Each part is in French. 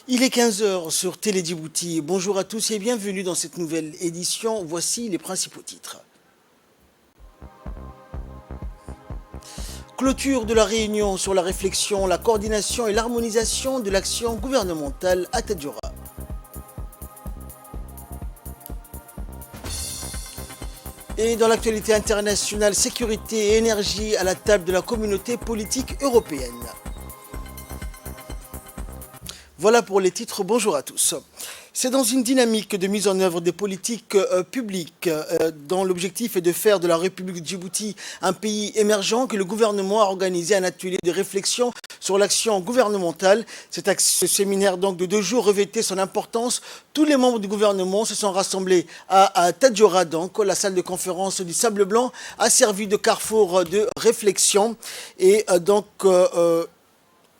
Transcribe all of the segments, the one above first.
Il est 15 heures sur Télé Djibouti. Bonjour à tous et bienvenue dans cette nouvelle édition. Voici les principaux titres. Clôture de la réunion sur la réflexion, la coordination et l'harmonisation de l'action gouvernementale à Tadjoura. Et dans l'actualité internationale, sécurité et énergie à la table de la communauté politique européenne. Voilà pour les titres, bonjour à tous. C'est dans une dynamique de mise en œuvre des politiques publiques dont l'objectif est de faire de la République de Djibouti un pays émergent que le gouvernement a organisé un atelier de réflexion sur l'action gouvernementale. Ce séminaire donc de 2 jours revêtait son importance. Tous les membres du gouvernement se sont rassemblés à Tadjoura, donc la salle de conférence du Sable Blanc a servi de carrefour de réflexion et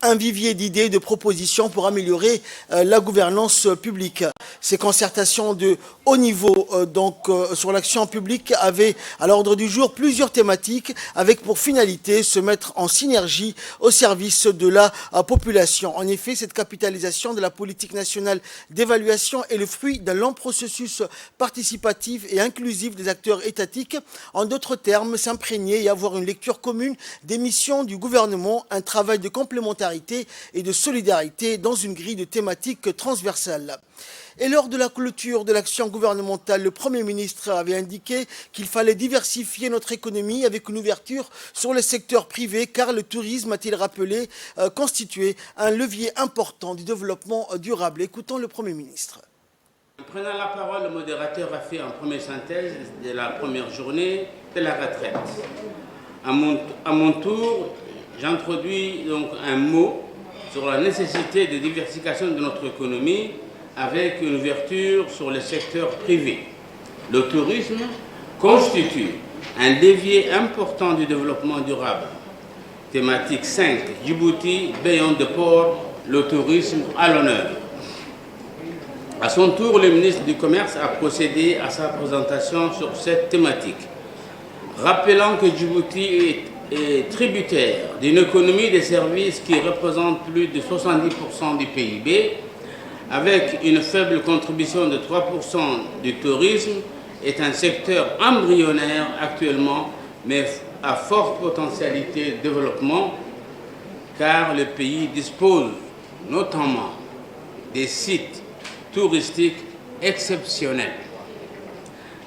un vivier d'idées et de propositions pour améliorer la gouvernance publique. Ces concertations de haut niveau sur l'action publique avaient à l'ordre du jour plusieurs thématiques avec pour finalité se mettre en synergie au service de la population. En effet, cette capitalisation de la politique nationale d'évaluation est le fruit d'un long processus participatif et inclusif des acteurs étatiques. En d'autres termes, s'imprégner et avoir une lecture commune des missions du gouvernement, un travail de complémentarité et de solidarité dans une grille de thématiques transversales. Et lors de la clôture de l'action gouvernementale, le Premier ministre avait indiqué qu'il fallait diversifier notre économie avec une ouverture sur le secteur privé, car le tourisme, a-t-il rappelé, constituait un levier important du développement durable. Écoutons le Premier ministre. En prenant la parole, le modérateur a fait une première synthèse de la première journée de la retraite. À mon tour, j'introduis donc un mot sur la nécessité de diversification de notre économie avec une ouverture sur le secteur privé. Le tourisme constitue un levier important du développement durable. Thématique 5, Djibouti, Beyond the Port, le tourisme à l'honneur. À son tour, le ministre du Commerce a procédé à sa présentation sur cette thématique, rappelant que Djibouti est tributaire d'une économie des services qui représente plus de 70% du PIB, avec une faible contribution de 3% du tourisme, est un secteur embryonnaire actuellement, mais à forte potentialité de développement, car le pays dispose notamment des sites touristiques exceptionnels.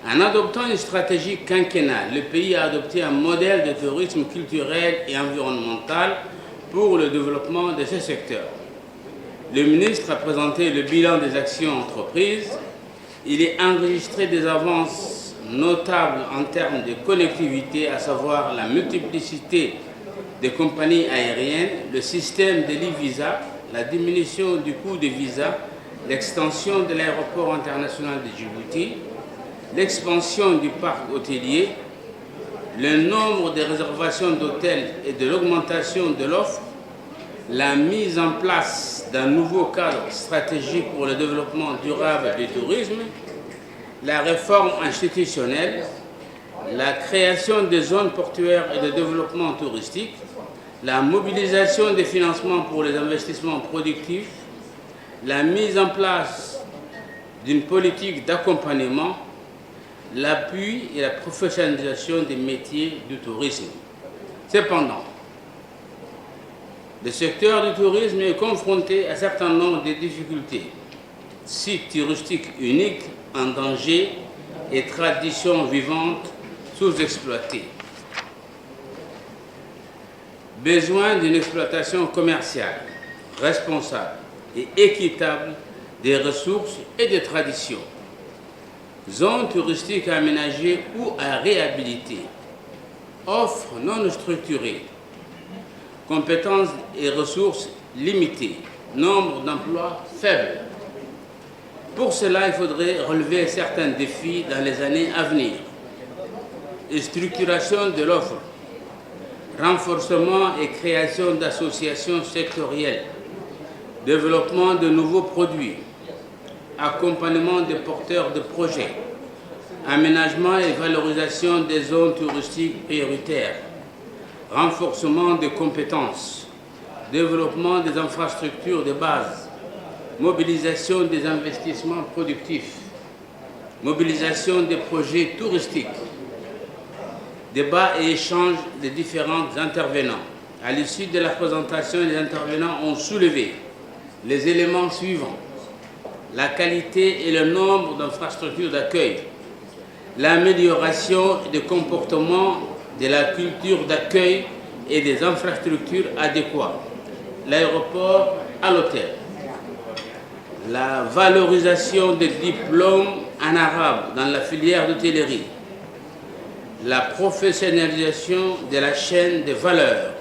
En adoptant une stratégie quinquennale, le pays a adopté un modèle de tourisme culturel et environnemental pour le développement de ce secteur. Le ministre a présenté le bilan des actions entreprises. Il est enregistré des avances notables en termes de connectivité, à savoir la multiplicité des compagnies aériennes, le système de l'e-visa, la diminution du coût des visas, l'extension de l'aéroport international de Djibouti, l'expansion du parc hôtelier, le nombre de réservations d'hôtels et de l'augmentation de l'offre, la mise en place d'un nouveau cadre stratégique pour le développement durable du tourisme, la réforme institutionnelle, la création des zones portuaires et de développement touristique, la mobilisation des financements pour les investissements productifs, la mise en place d'une politique d'accompagnement, l'appui et la professionnalisation des métiers du tourisme. Cependant, le secteur du tourisme est confronté à un certain nombre de difficultés. Sites touristiques uniques en danger et traditions vivantes sous-exploitées. Besoin d'une exploitation commerciale, responsable et équitable des ressources et des traditions. Zones touristiques aménagées ou à réhabiliter. Offres non structurées. Compétences et ressources limitées. Nombre d'emplois faibles. Pour cela, il faudrait relever certains défis dans les années à venir. Structuration de l'offre. Renforcement et création d'associations sectorielles. Développement de nouveaux produits. Accompagnement des porteurs de projets, aménagement et valorisation des zones touristiques prioritaires, renforcement des compétences, développement des infrastructures de base, mobilisation des investissements productifs, mobilisation des projets touristiques, débat et échange des différents intervenants. À l'issue de la présentation, les intervenants ont soulevé les éléments suivants: la qualité et le nombre d'infrastructures d'accueil, l'amélioration des comportements de la culture d'accueil et des infrastructures adéquates, l'aéroport à l'hôtel, la valorisation des diplômes en arabe dans la filière d'hôtellerie, la professionnalisation de la chaîne de valeur,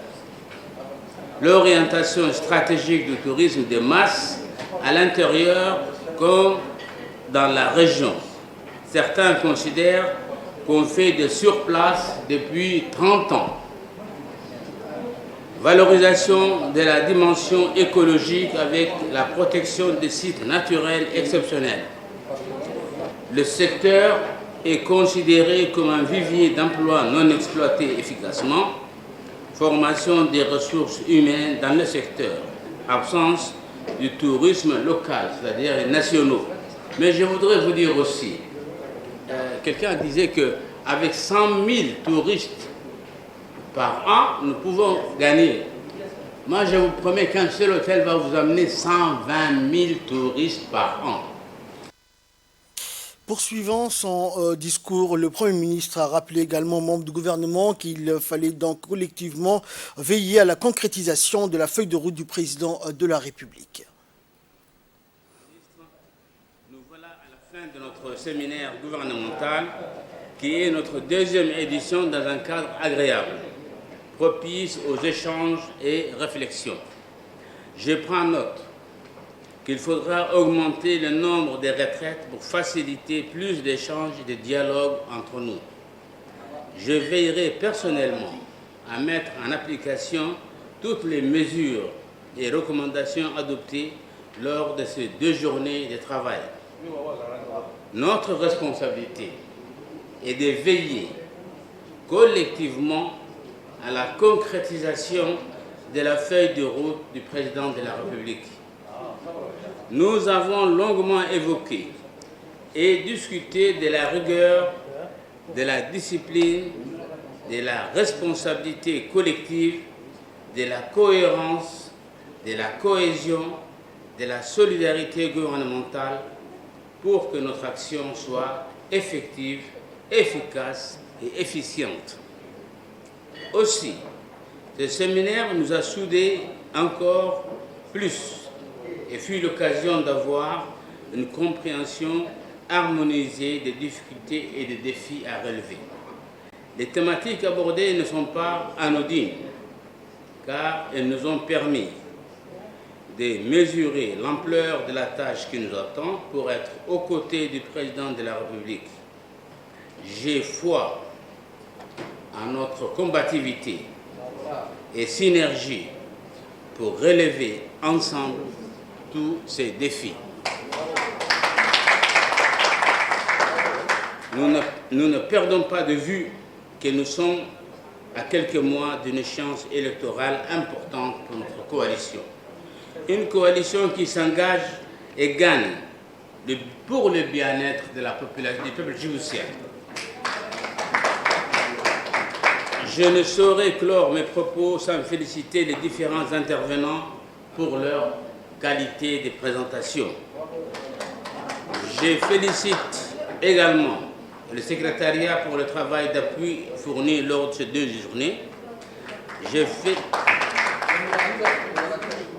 l'orientation stratégique du tourisme de masse à l'intérieur comme dans la région. Certains considèrent qu'on fait de surplace depuis 30 ans. Valorisation de la dimension écologique avec la protection des sites naturels exceptionnels. Le secteur est considéré comme un vivier d'emplois non exploités efficacement. Formation des ressources humaines dans le secteur. Absence du tourisme local, c'est-à-dire les nationaux. Mais je voudrais vous dire aussi, quelqu'un disait qu'avec 100 000 touristes par an, nous pouvons gagner. Moi, je vous promets qu'un seul hôtel va vous amener 120 000 touristes par an. Poursuivant son discours, le Premier ministre a rappelé également aux membres du gouvernement qu'il fallait donc collectivement veiller à la concrétisation de la feuille de route du président de la République. Nous voilà à la fin de notre séminaire gouvernemental, qui est notre deuxième édition dans un cadre agréable, propice aux échanges et réflexions. Je prends note qu'il faudra augmenter le nombre des retraites pour faciliter plus d'échanges et de dialogues entre nous. Je veillerai personnellement à mettre en application toutes les mesures et recommandations adoptées lors de ces 2 journées de travail. Notre responsabilité est de veiller collectivement à la concrétisation de la feuille de route du président de la République. Nous avons longuement évoqué et discuté de la rigueur, de la discipline, de la responsabilité collective, de la cohérence, de la cohésion, de la solidarité gouvernementale pour que notre action soit effective, efficace et efficiente. Aussi, ce séminaire nous a soudés encore plus et fut l'occasion d'avoir une compréhension harmonisée des difficultés et des défis à relever. Les thématiques abordées ne sont pas anodines, car elles nous ont permis de mesurer l'ampleur de la tâche qui nous attend pour être aux côtés du président de la République. J'ai foi en notre combativité et synergie pour relever ensemble tous ces défis. Nous ne perdons pas de vue que nous sommes à quelques mois d'une échéance électorale importante pour notre coalition. Une coalition qui s'engage et gagne pour le bien-être de la population, du peuple djiboutien. Je ne saurais clore mes propos sans féliciter les différents intervenants pour leur qualité de présentation. Je félicite également le secrétariat pour le travail d'appui fourni lors de ces 2 journées.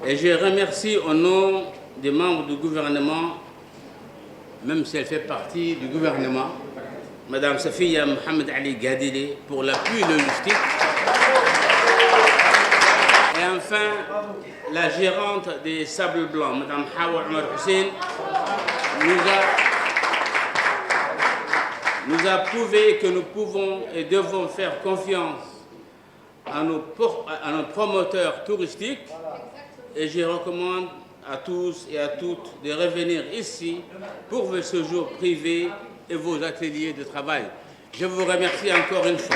Et je remercie au nom des membres du gouvernement, même si elle fait partie du gouvernement, Madame Safia Mohamed Ali Gadili pour l'appui logistique. Et enfin, la gérante des Sables Blancs, Madame Hawa Omar Hussein, nous a prouvé que nous pouvons et devons faire confiance à nos promoteurs touristiques. Et je recommande à tous et à toutes de revenir ici pour vos séjours privés et vos ateliers de travail. Je vous remercie encore une fois.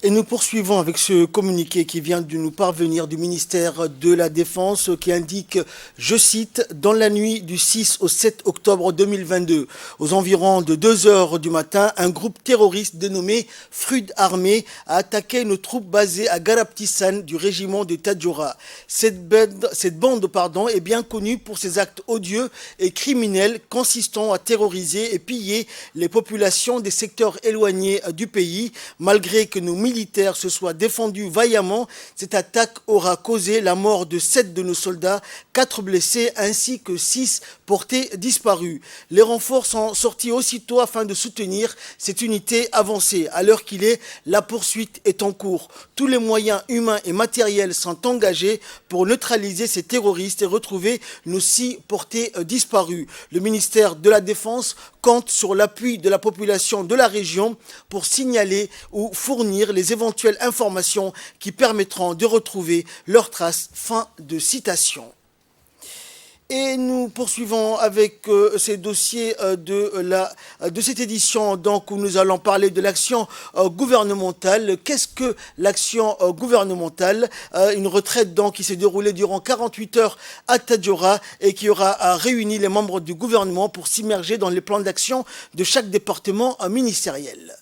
Et nous poursuivons avec ce communiqué qui vient de nous parvenir du ministère de la Défense qui indique, je cite, « Dans la nuit du 6 au 7 octobre 2022, aux environs de 2 heures du matin, un groupe terroriste dénommé Frud Armé a attaqué nos troupes basées à Garaptissan du régiment de Tadjoura. Cette bande est bien connue pour ses actes odieux et criminels consistant à terroriser et piller les populations des secteurs éloignés du pays, malgré que nos militaires se soient défendus vaillamment. Cette attaque aura causé la mort de 7 de nos soldats, 4 blessés ainsi que 6 portés disparus. Les renforts sont sortis aussitôt afin de soutenir cette unité avancée. À l'heure qu'il est, la poursuite est en cours. Tous les moyens humains et matériels sont engagés pour neutraliser ces terroristes et retrouver nos 6 portés disparus. Le ministère de la Défense compte sur l'appui de la population de la région pour signaler ou fournir les éventuelles informations qui permettront de retrouver leurs traces. Fin de citation. Et nous poursuivons avec ces dossiers de cette édition donc, où nous allons parler de l'action gouvernementale. Qu'est-ce que l'action gouvernementale? Une retraite donc, qui s'est déroulée durant 48 heures à Tadjoura et qui aura réuni les membres du gouvernement pour s'immerger dans les plans d'action de chaque département ministériel.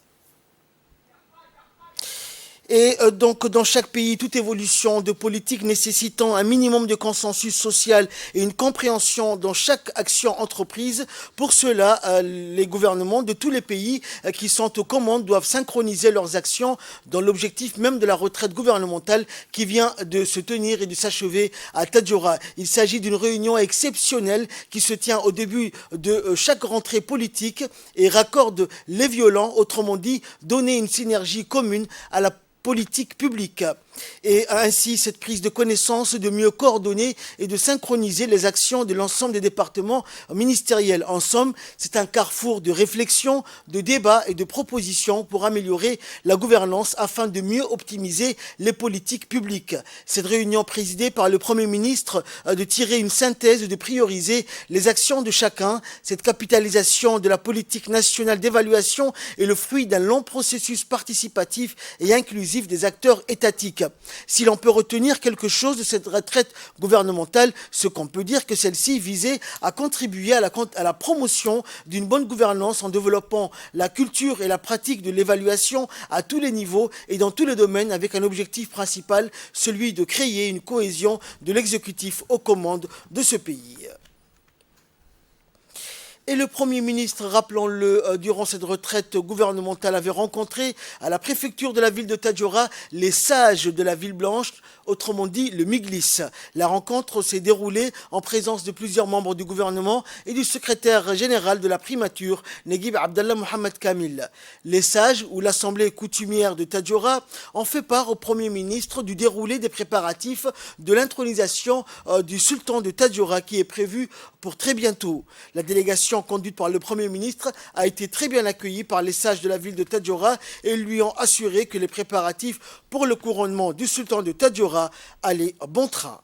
Et donc, dans chaque pays, toute évolution de politique nécessitant un minimum de consensus social et une compréhension dans chaque action entreprise. Pour cela, les gouvernements de tous les pays qui sont aux commandes doivent synchroniser leurs actions dans l'objectif même de la retraite gouvernementale qui vient de se tenir et de s'achever à Tadjoura. Il s'agit d'une réunion exceptionnelle qui se tient au début de chaque rentrée politique et raccorde les violents, autrement dit, donner une synergie commune à la politique publique. Et ainsi, cette prise de connaissance de mieux coordonner et de synchroniser les actions de l'ensemble des départements ministériels. En somme, c'est un carrefour de réflexion, de débat et de propositions pour améliorer la gouvernance afin de mieux optimiser les politiques publiques. Cette réunion présidée par le Premier ministre de tirer une synthèse et de prioriser les actions de chacun. Cette capitalisation de la politique nationale d'évaluation est le fruit d'un long processus participatif et inclusif des acteurs étatiques. Si l'on peut retenir quelque chose de cette retraite gouvernementale, ce qu'on peut dire que celle-ci visait à contribuer à la promotion d'une bonne gouvernance en développant la culture et la pratique de l'évaluation à tous les niveaux et dans tous les domaines avec un objectif principal, celui de créer une cohésion de l'exécutif aux commandes de ce pays. Et le Premier ministre, rappelons-le, durant cette retraite gouvernementale, avait rencontré à la préfecture de la ville de Tadjoura les sages de la ville blanche, autrement dit le Miglis. La rencontre s'est déroulée en présence de plusieurs membres du gouvernement et du secrétaire général de la primature, Neguib Abdallah Mohamed Kamil. Les sages, ou l'assemblée coutumière de Tadjoura, ont fait part au Premier ministre du déroulé des préparatifs de l'intronisation du sultan de Tadjoura qui est prévu pour très bientôt. La délégation conduite par le Premier ministre a été très bien accueillie par les sages de la ville de Tadjoura et lui ont assuré que les préparatifs pour le couronnement du sultan de Tadjoura allaient bon train.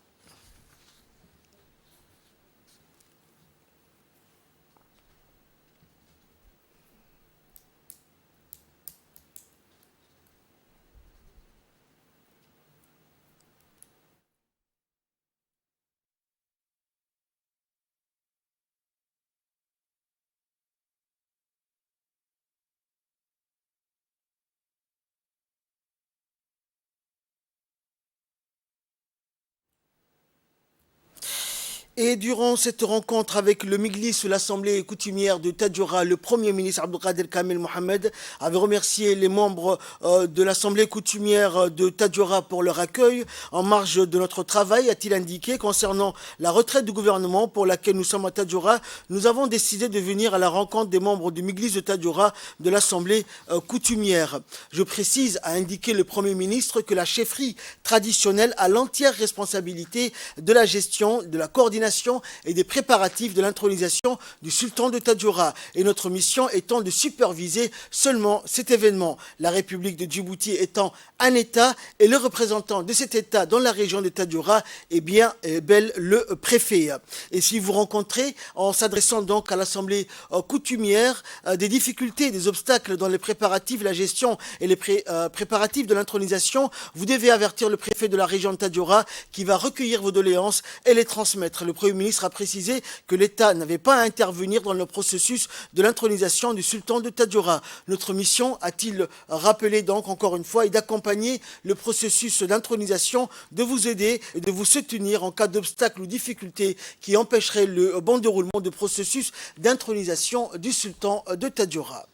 Et durant cette rencontre avec le Miglis, l'Assemblée coutumière de Tadjoura, le Premier ministre Abdelkader Kamel Mohamed avait remercié les membres de l'Assemblée coutumière de Tadjoura pour leur accueil. En marge de notre travail, a-t-il indiqué, concernant la retraite du gouvernement pour laquelle nous sommes à Tadjoura, nous avons décidé de venir à la rencontre des membres du Miglis de Tadjoura de l'Assemblée coutumière. Je précise, a indiqué le Premier ministre, que la chefferie traditionnelle a l'entière responsabilité de la gestion, de la coordination coordination et des préparatifs de l'intronisation du sultan de Tadjoura. Et notre mission étant de superviser seulement cet événement. La République de Djibouti étant un État et le représentant de cet État dans la région de Tadjoura est bien le préfet. Et si vous rencontrez, en s'adressant donc à l'Assemblée coutumière, des difficultés, des obstacles dans les préparatifs, la gestion et les préparatifs de l'intronisation, vous devez avertir le préfet de la région de Tadjoura qui va recueillir vos doléances et les transmettre. Le Premier ministre a précisé que l'État n'avait pas à intervenir dans le processus de l'intronisation du sultan de Tadjoura. Notre mission, a-t-il rappelé donc encore une fois, est d'accompagner le processus d'intronisation, de vous aider et de vous soutenir en cas d'obstacle ou difficulté qui empêcherait le bon déroulement du processus d'intronisation du sultan de Tadjoura.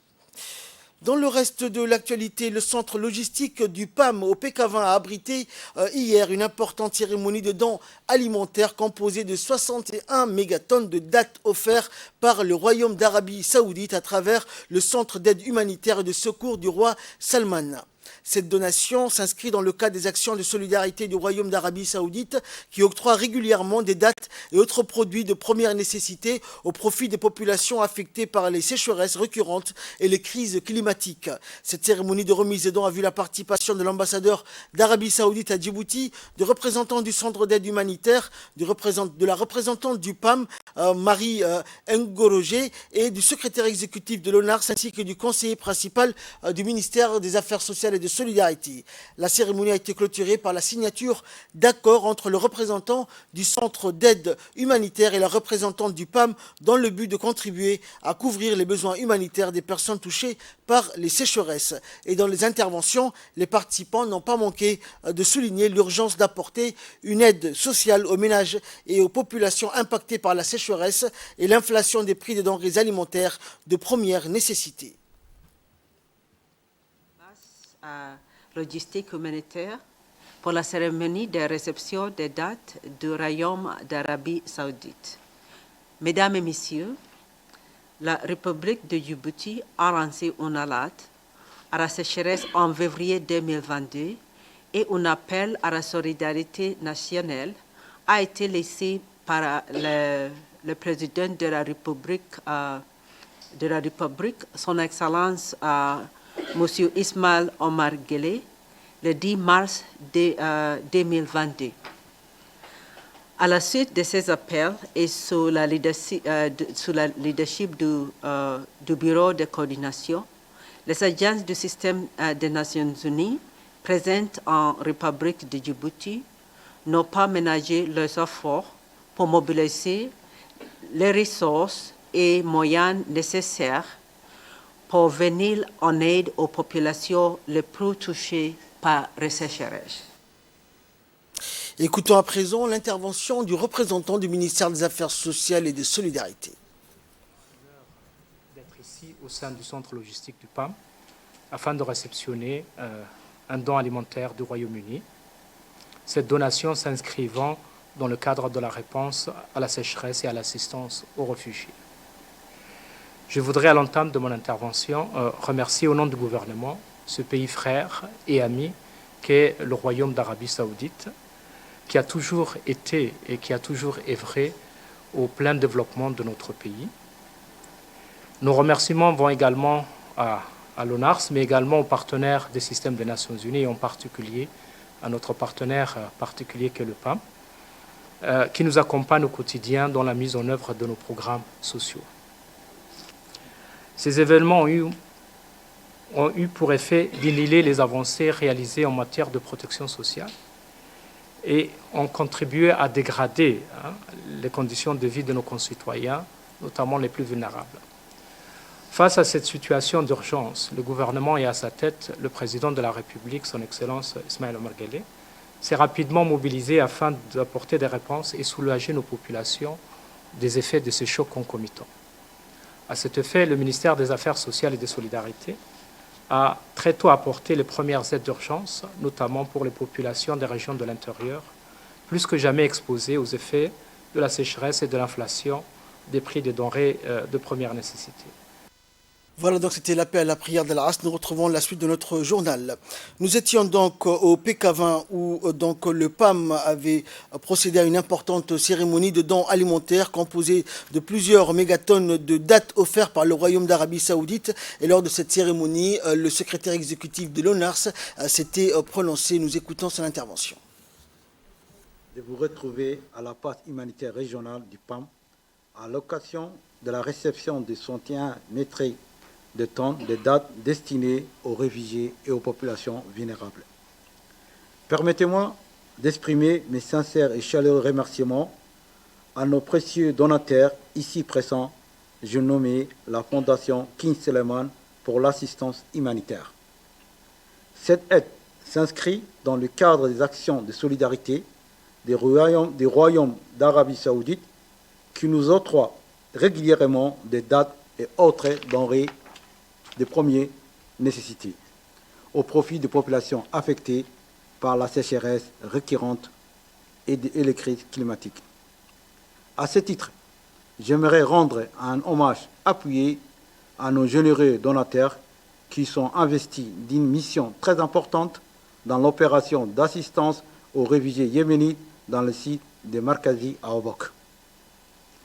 Dans le reste de l'actualité, le centre logistique du PAM au PK20 a abrité hier une importante cérémonie de dons alimentaires composée de 61 mégatonnes de dattes offertes par le Royaume d'Arabie Saoudite à travers le centre d'aide humanitaire et de secours du roi Salman. Cette donation s'inscrit dans le cadre des actions de solidarité du Royaume d'Arabie Saoudite qui octroie régulièrement des dattes et autres produits de première nécessité au profit des populations affectées par les sécheresses récurrentes et les crises climatiques. Cette cérémonie de remise des dons a vu la participation de l'ambassadeur d'Arabie Saoudite à Djibouti, de représentants du centre d'aide humanitaire, de la représentante du PAM, Marie Ngorogé, et du secrétaire exécutif de l'ONARS ainsi que du conseiller principal du ministère des Affaires sociales et de solidarité. La cérémonie a été clôturée par la signature d'accords entre le représentant du centre d'aide humanitaire et la représentante du PAM dans le but de contribuer à couvrir les besoins humanitaires des personnes touchées par les sécheresses. Et dans les interventions, les participants n'ont pas manqué de souligner l'urgence d'apporter une aide sociale aux ménages et aux populations impactées par la sécheresse et l'inflation des prix des denrées alimentaires de première nécessité. Logistique humanitaire pour la cérémonie de réception des dates du Royaume d'Arabie Saoudite. Mesdames et Messieurs, la République de Djibouti a lancé une alerte à la sécheresse en février 2022 et un appel à la solidarité nationale a été laissé par le président de la République, son Excellence Monsieur Ismaël Omar Guelleh, le 10 mars 2022. À la suite de ces appels et sous la leadership du Bureau de coordination, les agences du système des Nations Unies présentes en République de Djibouti n'ont pas ménagé leurs efforts pour mobiliser les ressources et moyens nécessaires pour venir en aide aux populations les plus touchées par les sécheresses. Écoutons à présent l'intervention du représentant du ministère des Affaires sociales et des Solidarités. D'être ici au sein du centre logistique du PAM afin de réceptionner un don alimentaire du Royaume-Uni. Cette donation s'inscrivant dans le cadre de la réponse à la sécheresse et à l'assistance aux réfugiés. Je voudrais à l'entame de mon intervention remercier au nom du gouvernement ce pays frère et ami qu'est le Royaume d'Arabie Saoudite, qui a toujours été et qui a toujours œuvré au plein développement de notre pays. Nos remerciements vont également à l'ONARS, mais également aux partenaires des systèmes des Nations Unies, et en particulier à notre partenaire particulier qu'est le PAM, qui nous accompagne au quotidien dans la mise en œuvre de nos programmes sociaux. Ces événements ont eu pour effet d'inhiber les avancées réalisées en matière de protection sociale et ont contribué à dégrader les conditions de vie de nos concitoyens, notamment les plus vulnérables. Face à cette situation d'urgence, le gouvernement et à sa tête le président de la République, son Excellence Ismaël Omar Guelleh, s'est rapidement mobilisé afin d'apporter des réponses et soulager nos populations des effets de ces chocs concomitants. À cet effet, le ministère des Affaires sociales et des Solidarités a très tôt apporté les premières aides d'urgence, notamment pour les populations des régions de l'intérieur, plus que jamais exposées aux effets de la sécheresse et de l'inflation des prix des denrées de première nécessité. Voilà, donc c'était l'appel à la prière de l'Asr. Nous retrouvons la suite de notre journal. Nous étions donc au PK20 où donc le PAM avait procédé à une importante cérémonie de dons alimentaires composée de plusieurs mégatonnes de dattes offertes par le Royaume d'Arabie Saoudite. Et lors de cette cérémonie, le secrétaire exécutif de l'ONARS s'était prononcé. Nous écoutons son intervention. De vous retrouver à la passe humanitaire régionale du PAM à l'occasion de la réception de 61 métriques de tonnes de dates destinées aux réfugiés et aux populations vulnérables. Permettez-moi d'exprimer mes sincères et chaleureux remerciements à nos précieux donataires ici présents, je nomme la Fondation King Suleiman pour l'assistance humanitaire. Cette aide s'inscrit dans le cadre des actions de solidarité des royaumes d'Arabie Saoudite qui nous octroient régulièrement des dates et autres denrées de première nécessité au profit des populations affectées par la sécheresse récurrente et les crises climatiques. À ce titre, j'aimerais rendre un hommage appuyé à nos généreux donateurs qui sont investis d'une mission très importante dans l'opération d'assistance aux réfugiés yéménites dans le site de Markazi à Obok.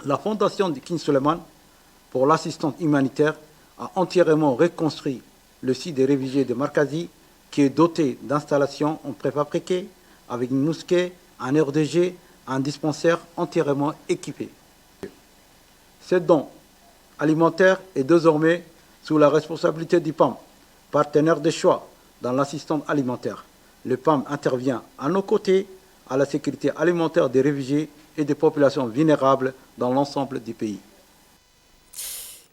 La fondation de King Suleiman pour l'assistance humanitaire a entièrement reconstruit le site des réfugiés de Markazi qui est doté d'installations en préfabriqué avec une mosquée, un RDG, un dispensaire entièrement équipé. Ce don alimentaire est désormais sous la responsabilité du PAM, partenaire de choix dans l'assistance alimentaire. Le PAM intervient à nos côtés à la sécurité alimentaire des réfugiés et des populations vulnérables dans l'ensemble du pays.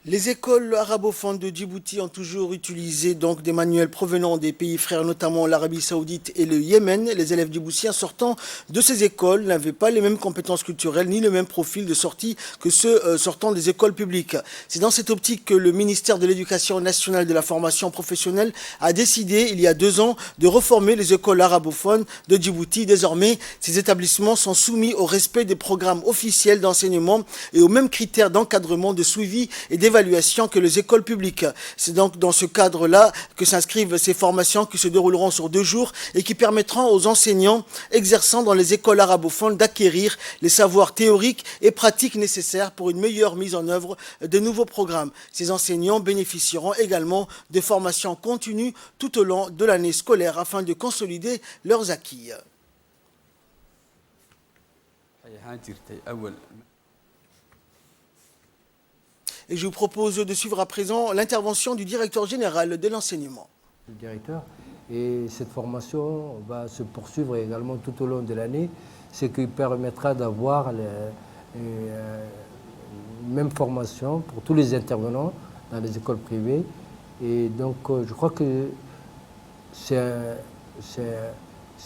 Les écoles arabophones de Djibouti ont toujours utilisé donc des manuels provenant des pays frères, notamment l'Arabie Saoudite et le Yémen. Les élèves djiboutiens sortant de ces écoles n'avaient pas les mêmes compétences culturelles ni le même profil de sortie que ceux sortant des écoles publiques. C'est dans cette optique que le ministère de l'Éducation nationale et de la formation professionnelle a décidé, il y a 2 ans, de reformer les écoles arabophones de Djibouti. Désormais, ces établissements sont soumis au respect des programmes officiels d'enseignement et aux mêmes critères d'encadrement, de suivi et d'évaluation que les écoles publiques. C'est donc dans ce cadre-là que s'inscrivent ces formations qui se dérouleront sur 2 jours et qui permettront aux enseignants exerçant dans les écoles arabophones d'acquérir les savoirs théoriques et pratiques nécessaires pour une meilleure mise en œuvre de nouveaux programmes. Ces enseignants bénéficieront également de formations continues tout au long de l'année scolaire afin de consolider leurs acquis. Et je vous propose de suivre à présent l'intervention du directeur général de l'enseignement. Le directeur, et cette formation va se poursuivre également tout au long de l'année, ce qui permettra d'avoir la même formation pour tous les intervenants dans les écoles privées. Et donc je crois que c'est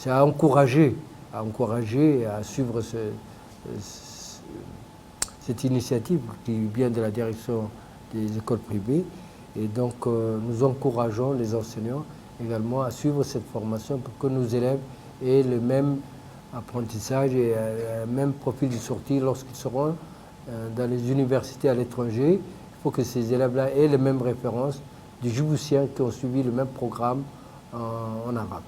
à encourager à suivre cette initiative qui vient de la direction des écoles privées. Et donc, nous encourageons les enseignants également à suivre cette formation pour que nos élèves aient le même apprentissage et le même profil de sortie lorsqu'ils seront dans les universités à l'étranger. Il faut que ces élèves-là aient les mêmes références des Djiboutiens qui ont suivi le même programme en arabe.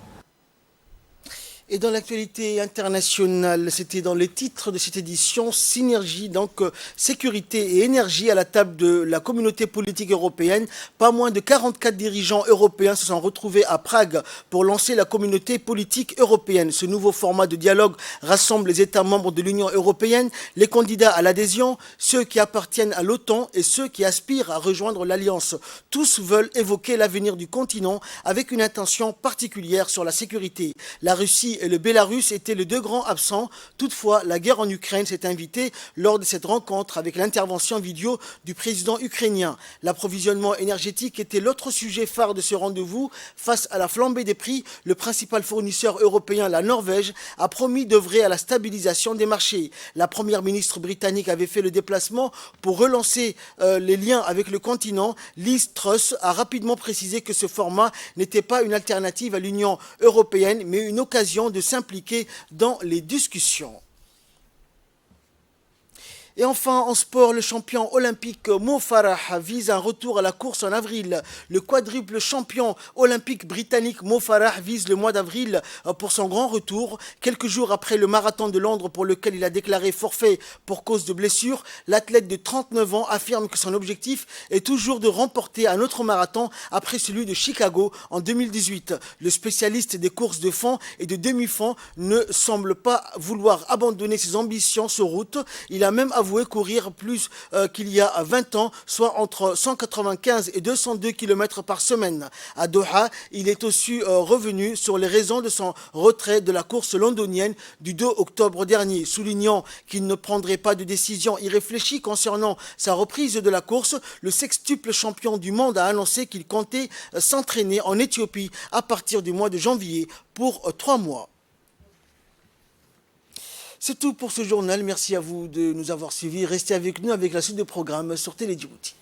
Et dans l'actualité internationale, c'était dans les titres de cette édition, synergie, donc sécurité et énergie à la table de la communauté politique européenne. Pas moins de 44 dirigeants européens se sont retrouvés à Prague pour lancer la communauté politique européenne. Ce nouveau format de dialogue rassemble les États membres de l'Union européenne, les candidats à l'adhésion, ceux qui appartiennent à l'OTAN et ceux qui aspirent à rejoindre l'Alliance. Tous veulent évoquer l'avenir du continent avec une intention particulière sur la sécurité. La Russie et le Bélarus étaient les 2 grands absents. Toutefois, la guerre en Ukraine s'est invitée lors de cette rencontre avec l'intervention vidéo du président ukrainien. L'approvisionnement énergétique était l'autre sujet phare de ce rendez-vous. Face à la flambée des prix, le principal fournisseur européen, la Norvège, a promis d'œuvrer à la stabilisation des marchés. La première ministre britannique avait fait le déplacement pour relancer les liens avec le continent. Liz Truss a rapidement précisé que ce format n'était pas une alternative à l'Union européenne, mais une occasion de s'impliquer dans les discussions. Et enfin, en sport, le champion olympique Mo Farah vise un retour à la course en avril. Le quadruple champion olympique britannique Mo Farah vise le mois d'avril pour son grand retour. Quelques jours après le marathon de Londres pour lequel il a déclaré forfait pour cause de blessure, l'athlète de 39 ans affirme que son objectif est toujours de remporter un autre marathon après celui de Chicago en 2018. Le spécialiste des courses de fond et de demi-fond ne semble pas vouloir abandonner ses ambitions sur route. Il a même avoué courir plus qu'il y a 20 ans, soit entre 195 et 202 km par semaine. À Doha, il est aussi revenu sur les raisons de son retrait de la course londonienne du 2 octobre dernier, soulignant qu'il ne prendrait pas de décision irréfléchie concernant sa reprise de la course. Le sextuple champion du monde a annoncé qu'il comptait s'entraîner en Éthiopie à partir du mois de janvier pour 3 mois. C'est tout pour ce journal. Merci à vous de nous avoir suivis. Restez avec nous avec la suite de programme sur Télé Djibouti.